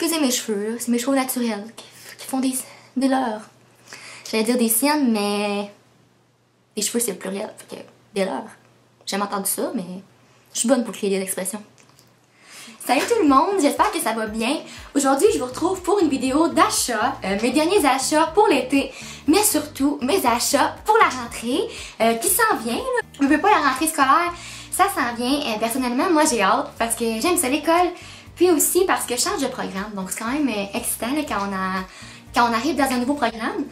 que c'est mes cheveux, c'est mes cheveux naturels qui font des leurs. J'allais dire des siennes, mais les cheveux c'est le pluriel, fait que des leurs. J'ai jamais entendu ça, mais je suis bonne pour créer des expressions. Salut tout le monde, j'espère que ça va bien. Aujourd'hui, je vous retrouve pour une vidéo d'achat, mes derniers achats pour l'été, mais surtout mes achats pour la rentrée qui s'en vient. Là. Je veux pas la rentrée scolaire, ça s'en vient. Personnellement, moi j'ai hâte parce que j'aime ça l'école, puis aussi parce que je change de programme. Donc c'est quand même excitant là, quand on arrive dans un nouveau programme.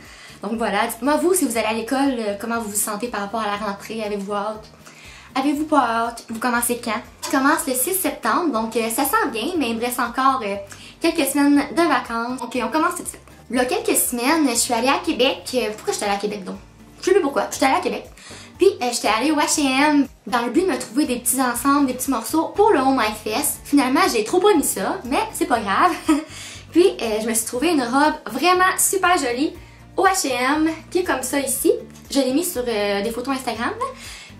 Donc voilà, dites-moi vous, si vous allez à l'école, comment vous vous sentez par rapport à la rentrée, avez-vous hâte? Avez-vous pas hâte? Vous commencez quand? Je commence le 6 septembre, donc ça sent bien, mais il me reste encore quelques semaines de vacances. Ok, on commence tout de suite. Il y a quelques semaines, je suis allée à Québec. Pourquoi je suis allée à Québec donc? Je sais plus pourquoi, je suis allée à Québec. Puis j'étais allée au H&M dans le but de me trouver des petits ensembles, des petits morceaux pour le Home My Fest. Finalement, j'ai trop pas mis ça, mais c'est pas grave. Puis je me suis trouvé une robe vraiment super jolie au H&M, qui est comme ça ici. Je l'ai mis sur des photos Instagram. Là.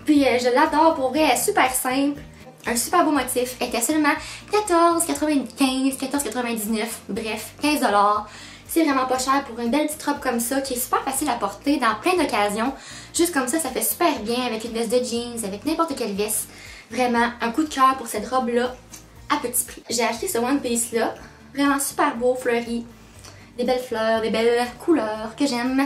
Puis je l'adore pour vrai, elle est super simple, un super beau motif. Elle était seulement 14,95, 14,99, bref, 15$. C'est vraiment pas cher pour une belle petite robe comme ça qui est super facile à porter dans plein d'occasions. Juste comme ça fait super bien avec une veste de jeans, avec n'importe quelle veste. Vraiment, un coup de cœur pour cette robe-là à petit prix. J'ai acheté ce One Piece là, vraiment super beau, fleuri, des belles fleurs, des belles couleurs que j'aime.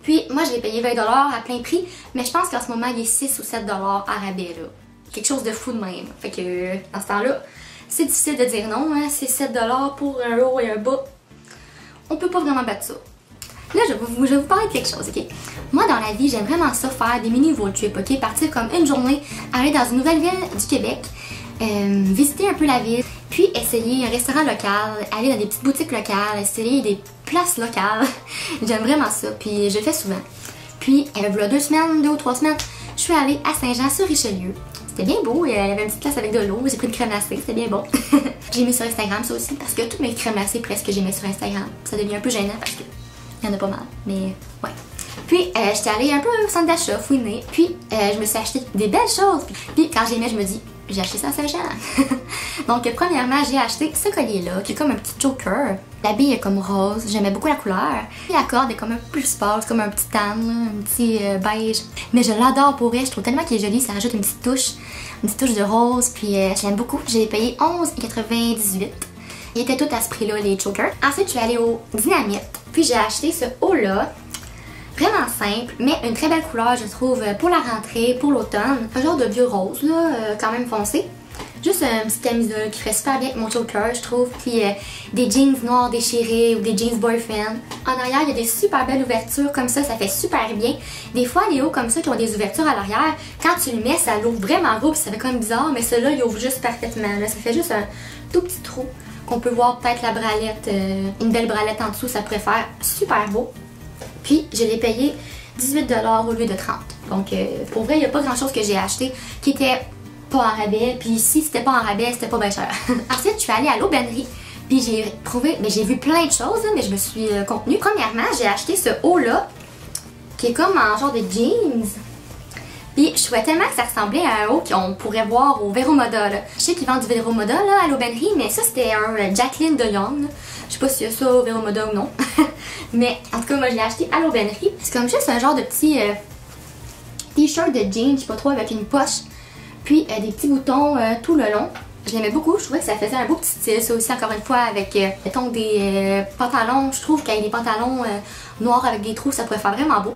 Puis moi je l'ai payé 20$ à plein prix, mais je pense qu'en ce moment il est 6 ou 7$ à rabais là. Quelque chose de fou de même. Fait que dans ce temps-là, c'est difficile de dire non, hein? C'est 7$ pour un haut et un bas. On peut pas vraiment battre ça. Là je vais vous parler de quelque chose, ok? Moi dans la vie j'aime vraiment ça faire des mini road trips, ok? Partir comme une journée, aller dans une nouvelle ville du Québec, visiter un peu la ville, puis essayer un restaurant local, aller dans des petites boutiques locales, essayer des places locales. J'aime vraiment ça, puis je le fais souvent. Puis, il y a 2 ou 3 semaines, je suis allée à Saint-Jean-sur-Richelieu. C'était bien beau, il y avait une petite place avec de l'eau, j'ai pris une crème glacée, c'était bien bon. J'ai mis sur Instagram ça aussi, parce que toutes mes crèmes glacées presque j'ai mis sur Instagram. Ça devient un peu gênant parce que il y en a pas mal, mais ouais. Puis, j'étais allée un peu au centre d'achat, fouiner, puis je me suis acheté des belles choses. Puis quand j'aimais, je me dis, j'ai acheté ça à Saint-Jean. Donc premièrement, j'ai acheté ce collier-là, qui est comme un petit choker. La bille est comme rose, j'aimais beaucoup la couleur. Puis la corde est comme un peu plus pâle, comme un petit tan, un petit beige. Mais je l'adore pour elle, je trouve tellement qu'il est joli, ça rajoute une petite touche de rose. Puis je l'aime beaucoup, j'ai payé 11,98$. Ils étaient tous à ce prix-là, les chokers. Ensuite, je suis allée au Dynamite. Puis j'ai acheté ce haut-là. Vraiment simple, mais une très belle couleur, je trouve, pour la rentrée, pour l'automne. Un genre de vieux rose, là, quand même foncé. Juste une petite camisole qui ferait super bien avec mon choker, je trouve. Puis des jeans noirs déchirés ou des jeans boyfriend. En arrière, il y a des super belles ouvertures comme ça fait super bien. Des fois, les hauts comme ça qui ont des ouvertures à l'arrière, quand tu le mets, ça l'ouvre vraiment gros, puis ça fait comme bizarre, mais celui-là, il ouvre juste parfaitement. Là. Ça fait juste un tout petit trou qu'on peut voir peut-être la bralette, une belle bralette en dessous, ça pourrait faire super beau. Puis, je l'ai payé 18$ au lieu de 30$. Donc, pour vrai, il n'y a pas grand-chose que j'ai acheté qui était pas en rabais. Puis si c'était pas en rabais, c'était pas bien cher. Ensuite, je suis allée à l'aubainerie. Puis j'ai trouvé, j'ai vu plein de choses, mais je me suis contenue. Premièrement, j'ai acheté ce haut-là, qui est comme en genre de jeans. Puis je trouvais tellement que ça ressemblait à un haut qu'on pourrait voir au Vero Moda. Là. Je sais qu'ils vendent du Vero Moda là, à l'aubainerie, mais ça c'était un Jacqueline de Young. Je sais pas s'il y a ça au Vero Moda ou non. Mais en tout cas, moi je l'ai acheté à l'aubainerie. C'est comme juste un genre de petit t-shirt de jeans, je sais pas trop, avec une poche. Puis des petits boutons tout le long. Je l'aimais beaucoup, je trouvais que ça faisait un beau petit style. Ça aussi, encore une fois, avec mettons des pantalons. Je trouve qu'avec des pantalons noirs avec des trous, ça pourrait faire vraiment beau.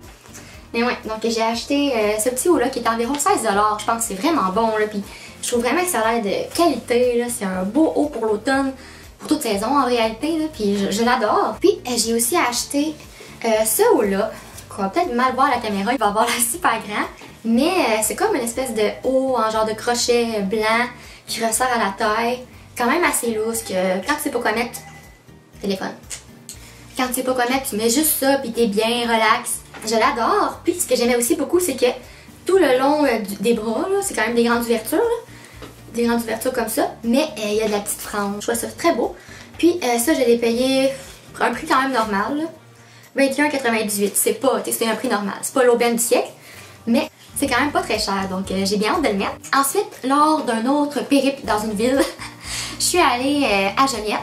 Mais ouais, donc j'ai acheté ce petit haut-là qui est environ 16$. Je pense que c'est vraiment bon. Là, puis je trouve vraiment que ça a l'air de qualité. C'est un beau haut pour l'automne, pour toute saison en réalité. Là, puis je l'adore. Puis j'ai aussi acheté ce haut-là, qu'on va peut-être mal voir à la caméra. Il va avoir l'air super grand. Mais c'est comme une espèce de haut en genre de crochet blanc qui resserre à la taille. Quand même assez loose que quand tu sais pas quoi mettre, téléphone. Quand tu sais pas quoi mettre, tu mets juste ça puis t'es bien relax. Je l'adore. Puis ce que j'aimais aussi beaucoup, c'est que tout le long des bras, c'est quand même des grandes ouvertures. Là. Des grandes ouvertures comme ça. Mais il y a de la petite frange. Je trouve ça très beau. Puis ça, je l'ai payé pour un prix quand même normal. 21,98$. C'est pas, c'est un prix normal. C'est pas l'aubaine du siècle. Mais c'est quand même pas très cher, donc j'ai bien hâte de le mettre. Ensuite, lors d'un autre périple dans une ville, je suis allée à Joliette.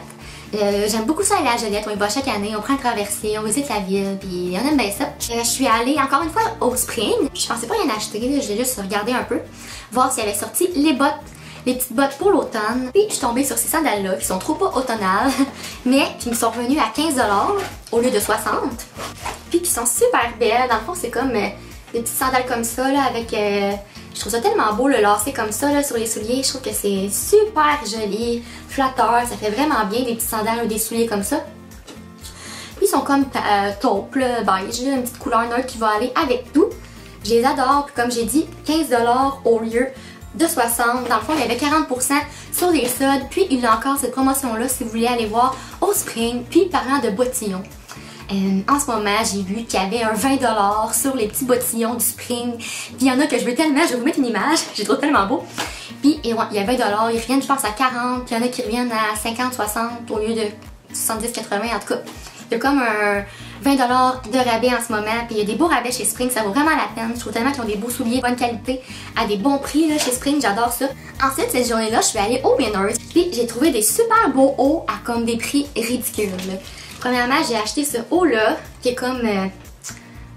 J'aime beaucoup ça aller à Joliette, on y va chaque année, on prend une traversée, on visite la ville, puis on aime bien ça. Je suis allée encore une fois au Spring, je pensais pas y en acheter, j'ai juste regardé un peu, voir s'il y avait sorti les bottes, les petites bottes pour l'automne. Puis je suis tombée sur ces sandales-là qui sont trop pas automnales, mais qui me sont revenues à 15$ au lieu de 60$. Puis qui sont super belles, dans le fond c'est comme des petites sandales comme ça, là, avec... je trouve ça tellement beau le lacet comme ça là, sur les souliers. Je trouve que c'est super joli, flatteur, ça fait vraiment bien des petites sandales ou des souliers comme ça. Puis ils sont comme taupe, beige, une petite couleur neutre qui va aller avec tout. Je les adore, puis comme j'ai dit, 15$ au lieu de 60$. Dans le fond, il y avait 40% sur les soldes. Puis il y a encore cette promotion-là si vous voulez aller voir au Spring. Puis parlant de bottillons. En ce moment, j'ai vu qu'il y avait un 20$ sur les petits bottillons du Spring. Puis il y en a que je veux tellement, je vais vous mettre une image, je les trouve tellement beaux. Puis ouais, il y a 20$, ils reviennent je pense à 40$, puis il y en a qui reviennent à 50-60$ au lieu de 70-80$. En tout cas, il y a comme un 20$ de rabais en ce moment. Puis il y a des beaux rabais chez Spring, ça vaut vraiment la peine. Je trouve tellement qu'ils ont des beaux souliers de bonne qualité à des bons prix là, chez Spring, j'adore ça. Ensuite, cette journée-là, je suis allée au Winners. Puis j'ai trouvé des super beaux hauts à comme des prix ridicules. Premièrement, j'ai acheté ce haut-là, qui est comme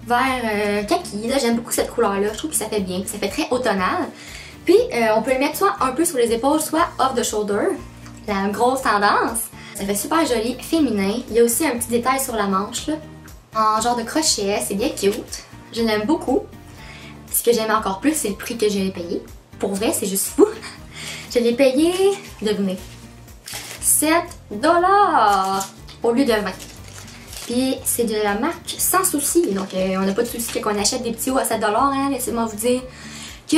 vert kaki. J'aime beaucoup cette couleur-là, je trouve que ça fait bien, ça fait très automnal. Puis, on peut le mettre soit un peu sur les épaules, soit off the shoulder, la grosse tendance. Ça fait super joli, féminin. Il y a aussi un petit détail sur la manche, là, en genre de crochet, c'est bien cute. Je l'aime beaucoup. Ce que j'aime encore plus, c'est le prix que je l'ai payé. Pour vrai, c'est juste fou. Je l'ai payé, devinez, 7$ au lieu de 20$. Puis c'est de la marque Sans Souci, donc on n'a pas de souci qu'on achète des petits hauts à 7$, hein, laissez-moi vous dire que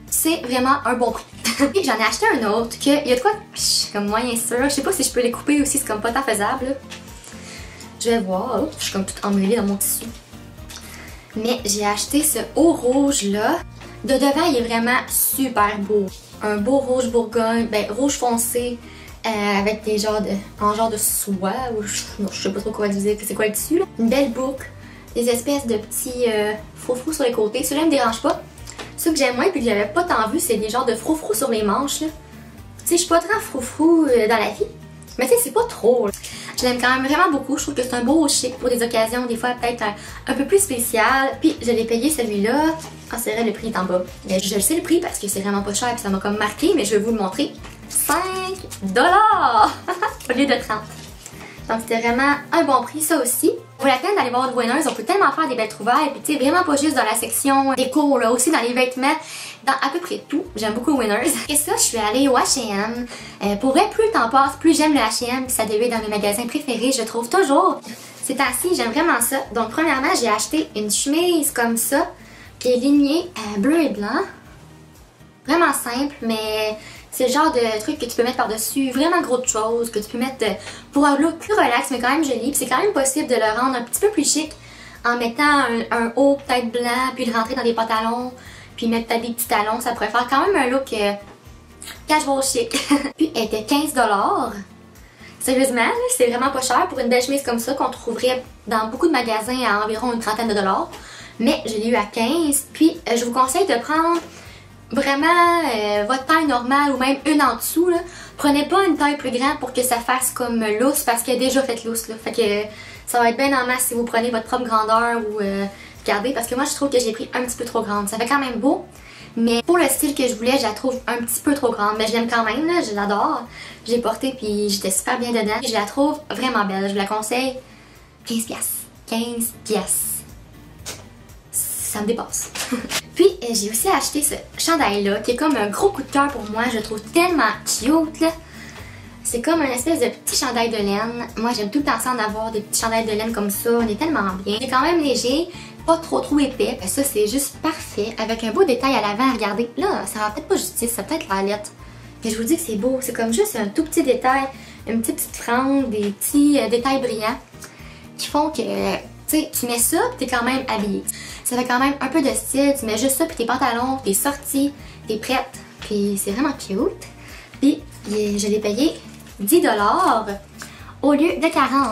c'est vraiment un bon prix. Puis j'en ai acheté un autre, que il y a de quoi, je suis comme moyen sûr, je sais pas si je peux les couper aussi, c'est comme pas tant faisable. Là. Je vais voir, oh, je suis comme toute emmêlée dans mon tissu. Mais j'ai acheté ce haut rouge là, de devant il est vraiment super beau. Un beau rouge bourgogne, ben rouge foncé, avec des genres en genre de soie, ou non, je sais pas trop quoi dire, c'est quoi le tissu là. Une belle boucle, des espèces de petits froufrous sur les côtés, ceux-là me dérangent pas. Ceux que j'aime moins puis que j'avais pas tant vu, c'est des genres de froufrous sur les manches là. Tu sais, je suis pas très froufrou dans la vie, mais tu sais, c'est pas trop. Là. Je l'aime quand même vraiment beaucoup, je trouve que c'est un beau chic pour des occasions, des fois peut-être un peu plus spéciales. Puis je l'ai payé celui-là, ah c'est vrai le prix est en bas. Mais je le sais le prix parce que c'est vraiment pas cher et ça m'a comme marqué, mais je vais vous le montrer. 5$ au lieu de 30$. Donc c'était vraiment un bon prix, ça aussi. Vaut la peine d'aller voir de Winners, on peut tellement faire des belles trouvailles. Puis tu sais, vraiment pas juste dans la section déco, là, aussi dans les vêtements, dans à peu près tout. J'aime beaucoup Winners. Et ça, je suis allée au H&M. Pour vrai, plus le temps passe, plus j'aime le H&M. Ça devient dans mes magasins préférés, je trouve toujours. Ces temps-ci, j'aime vraiment ça. Donc premièrement, j'ai acheté une chemise comme ça, qui est lignée bleu et blanc. Vraiment simple, mais... c'est le genre de truc que tu peux mettre par-dessus vraiment gros de choses, que tu peux mettre pour un look plus relax, mais quand même joli. Puis c'est quand même possible de le rendre un petit peu plus chic en mettant un haut peut-être blanc, puis le rentrer dans des pantalons, puis mettre peut-être des petits talons. Ça pourrait faire quand même un look casual chic. Puis elle était 15$. Sérieusement, c'est vraiment pas cher pour une belle chemise comme ça qu'on trouverait dans beaucoup de magasins à environ une trentaine de dollars. Mais je l'ai eu à 15$. Puis je vous conseille de prendre... vraiment votre taille normale ou même une en dessous là. Prenez pas une taille plus grande pour que ça fasse comme lousse parce qu'elle est déjà faite lousse là. Fait que ça va être bien en masse si vous prenez votre propre grandeur ou regardez parce que moi je trouve que j'ai pris un petit peu trop grande. Ça fait quand même beau, mais pour le style que je voulais, je la trouve un petit peu trop grande. Mais je l'aime quand même là, je l'adore. J'ai porté puis j'étais super bien dedans. Je la trouve vraiment belle, je vous la conseille. 15$. 15$. Ça me dépasse. Puis j'ai aussi acheté ce chandail-là qui est comme un gros coup de cœur pour moi. Je le trouve tellement cute là. C'est comme un espèce de petit chandail de laine. Moi j'aime tout le temps ça en avoir des petits chandails de laine comme ça. On est tellement bien. C'est quand même léger, pas trop épais. Ben, ça c'est juste parfait. Avec un beau détail à l'avant. Regardez, là ça rend peut-être pas justice, ça peut être la lettre. Mais je vous dis que c'est beau. C'est comme juste un tout petit détail, une petite frange, des petits détails brillants qui font que tu sais, tu mets ça pis t'es quand même habillée. Ça fait quand même un peu de style, tu mets juste ça puis tes pantalons, t'es sortie, t'es prête. Puis c'est vraiment cute. Puis je l'ai payé 10$ au lieu de 40$.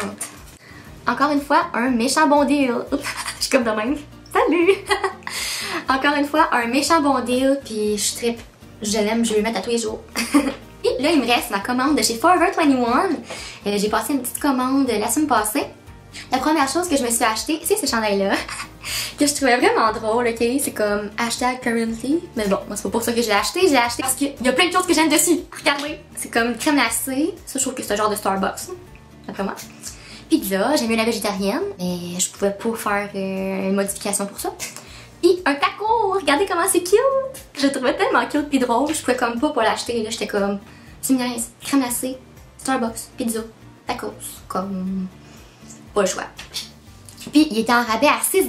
Encore une fois, un méchant bon deal. Je suis comme de même. Salut! Encore une fois, un méchant bon deal, puis je trippe. Je l'aime, je vais le mettre à tous les jours. Et là, il me reste ma commande de chez Forever 21. J'ai passé une petite commande la semaine passée. La première chose que je me suis acheté, c'est ce chandail-là. Que je trouvais vraiment drôle, ok? C'est comme hashtag currently. Mais bon, moi c'est pas pour ça que je l'ai acheté. Je l'ai acheté parce qu'il y a plein de choses que j'aime dessus. Regardez! C'est comme crème glacée. Ça, je trouve que c'est un genre de Starbucks, d'après moi. Pizza, j'aime mieux la végétarienne. Mais je pouvais pas faire une modification pour ça. Puis un taco! Regardez comment c'est cute! Je le trouvais tellement cute pis drôle. Je pouvais comme pas l'acheter. Là, j'étais comme, tu me niaises, crème glacée, Starbucks, pizza, tacos. Comme, pas le choix. Puis il était en rabais à 6$.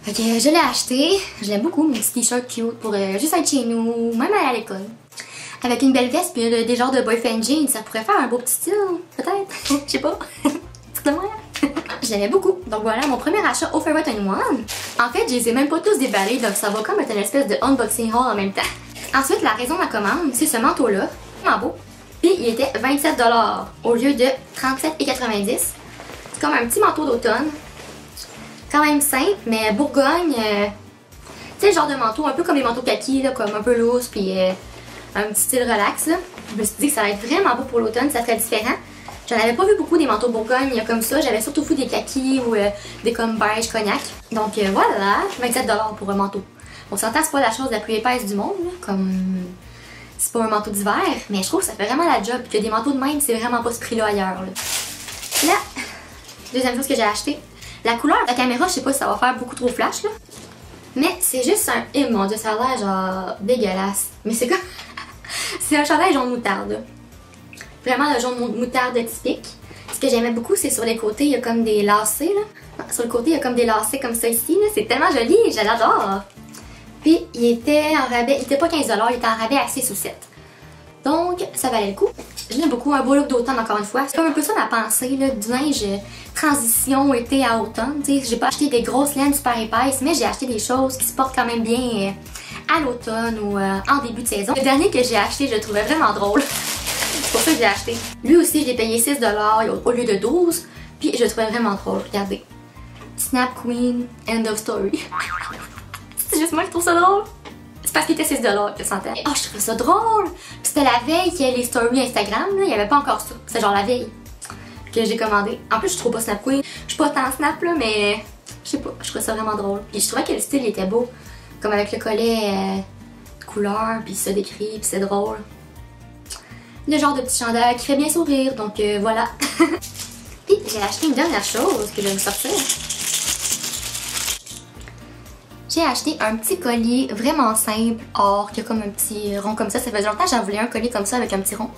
Fait que je l'ai acheté. Je l'aime beaucoup, mon petit t-shirt cute pour juste être chez nous, même aller à l'école. Avec une belle veste puis des genres de boyfriend jeans, ça pourrait faire un beau petit style, peut-être. Je sais pas. C'est de moi. Je l'aimais beaucoup. Donc voilà, mon premier achat au Forever 21. En fait, je les ai même pas tous déballés, donc ça va comme être une espèce de unboxing haul en même temps. Ensuite, la raison de ma commande, c'est ce manteau-là. Vraiment beau. Puis il était 27$ au lieu de 37,90$. C'est comme un petit manteau d'automne. Quand même simple, mais Bourgogne, tu sais, le genre de manteau, un peu comme les manteaux kaki, là, comme un peu loose, puis un petit style relax. Là. Je me suis dit que ça allait être vraiment beau pour l'automne, ça serait différent. J'en avais pas vu beaucoup des manteaux Bourgogne comme ça, j'avais surtout vu des kakis ou des comme beige cognac. Donc voilà, 27$ pour un manteau. On s'entend, c'est pas la chose la plus épaisse du monde, là, comme c'est pas un manteau d'hiver, mais je trouve que ça fait vraiment la job, que des manteaux de même, c'est vraiment pas ce prix-là ailleurs. Là, deuxième chose que j'ai acheté. La couleur de la caméra, je sais pas si ça va faire beaucoup trop flash là. Mais c'est juste un... Eh mon dieu, ça a l'air genre dégueulasse. Mais c'est comme... c'est un chandail jaune moutarde. Là. Vraiment le jaune moutarde typique. Ce que j'aimais beaucoup, c'est sur les côtés, il y a comme des lacets là. Sur le côté, il y a comme des lacets comme ça ici là. C'est tellement joli, je l'adore. Puis il était en rabais, il était pas 15$, il était en rabais à 6 ou 7. Donc ça valait le coup. Je l'aime beaucoup, un beau look d'automne encore une fois. C'est comme un peu ça ma pensée là, du linge transition été à automne. J'ai pas acheté des grosses laines super épaisses, mais j'ai acheté des choses qui se portent quand même bien à l'automne ou en début de saison. Le dernier que j'ai acheté, je le trouvais vraiment drôle. C'est pour ça que je l'ai acheté. Lui aussi, je l'ai payé 6$ au lieu de 12$. Puis je le trouvais vraiment drôle. Regardez. Snap Queen, end of story. C'est juste moi qui trouve ça drôle. C'est parce qu'il était 6$ que ça Oh, je trouve ça drôle! Puis c'était la veille qu'il y a les stories Instagram, là. Il n'y avait pas encore ça. C'est genre la veille que j'ai commandé. En plus, je trouve pas Snap Queen. Je suis pas tant Snap, là, mais je sais pas. Je trouvais ça vraiment drôle. Puis je trouvais que le style était beau. Comme avec le collet couleur, puis ça décrit, puis c'est drôle. Le genre de petit chandail qui fait bien sourire, donc voilà. Puis j'ai acheté une dernière chose que je vais vous sortir. J'ai acheté un petit collier vraiment simple, or qui a comme un petit rond comme ça. Ça faisait longtemps que j'en voulais un collier comme ça avec un petit rond.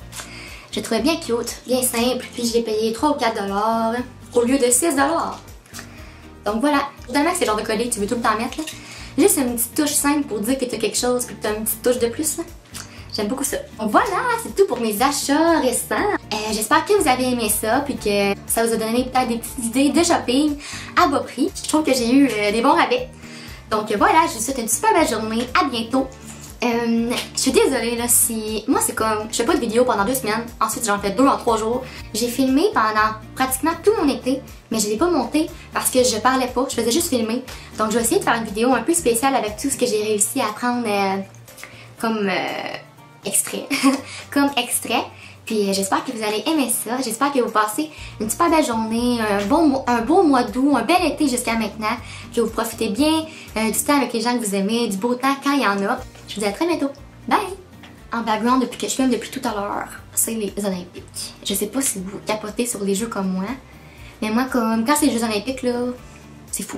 Je le trouvais bien cute, bien simple, puis je l'ai payé 3 ou 4$ au lieu de 6$. Donc voilà, évidemment que c'est le genre de collier que tu veux tout le temps mettre là. Juste une petite touche simple pour dire que tu as quelque chose, puis que tu as une petite touche de plus là. J'aime beaucoup ça. Donc voilà, c'est tout pour mes achats récents. J'espère que vous avez aimé ça, puis que ça vous a donné peut-être des petites idées de shopping à bas prix. Je trouve que j'ai eu des bons rabais. Donc voilà, je vous souhaite une super belle journée. À bientôt. Je suis désolée là si... Moi c'est comme... Je fais pas de vidéo pendant 2 semaines. Ensuite j'en fais 2 en 3 jours. J'ai filmé pendant pratiquement tout mon été. Mais je l'ai pas monté parce que je parlais pas. Je faisais juste filmer. Donc je vais essayer de faire une vidéo un peu spéciale avec tout ce que j'ai réussi à prendre comme extrait. Comme extrait. Puis j'espère que vous allez aimer ça. J'espère que vous passez une super belle journée, un beau mois d'août, un bel été jusqu'à maintenant. Que vous profitez bien du temps avec les gens que vous aimez, du beau temps quand il y en a. Je vous dis à très bientôt. Bye! En background, depuis que je filme depuis tout à l'heure, c'est les Olympiques. Je sais pas si vous capotez sur les jeux comme moi. Mais moi, comme quand c'est les Jeux Olympiques, là, c'est fou.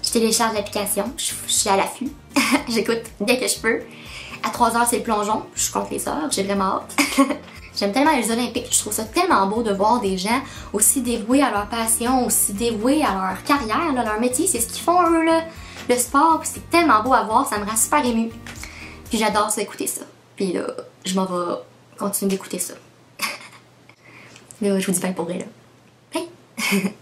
Je télécharge l'application, je suis à l'affût. J'écoute dès que je peux. À 3h, c'est le plongeon. Je compte les heures, j'ai vraiment hâte. J'aime tellement les Olympiques, je trouve ça tellement beau de voir des gens aussi dévoués à leur passion, aussi dévoués à leur carrière, là, leur métier, c'est ce qu'ils font eux, là, le sport, puis c'est tellement beau à voir, ça me rend super émue. Puis j'adore ça, écouter ça. Puis là, je m'en vais continuer d'écouter ça. Là, je vous dis bye pour vrai, là. Bye!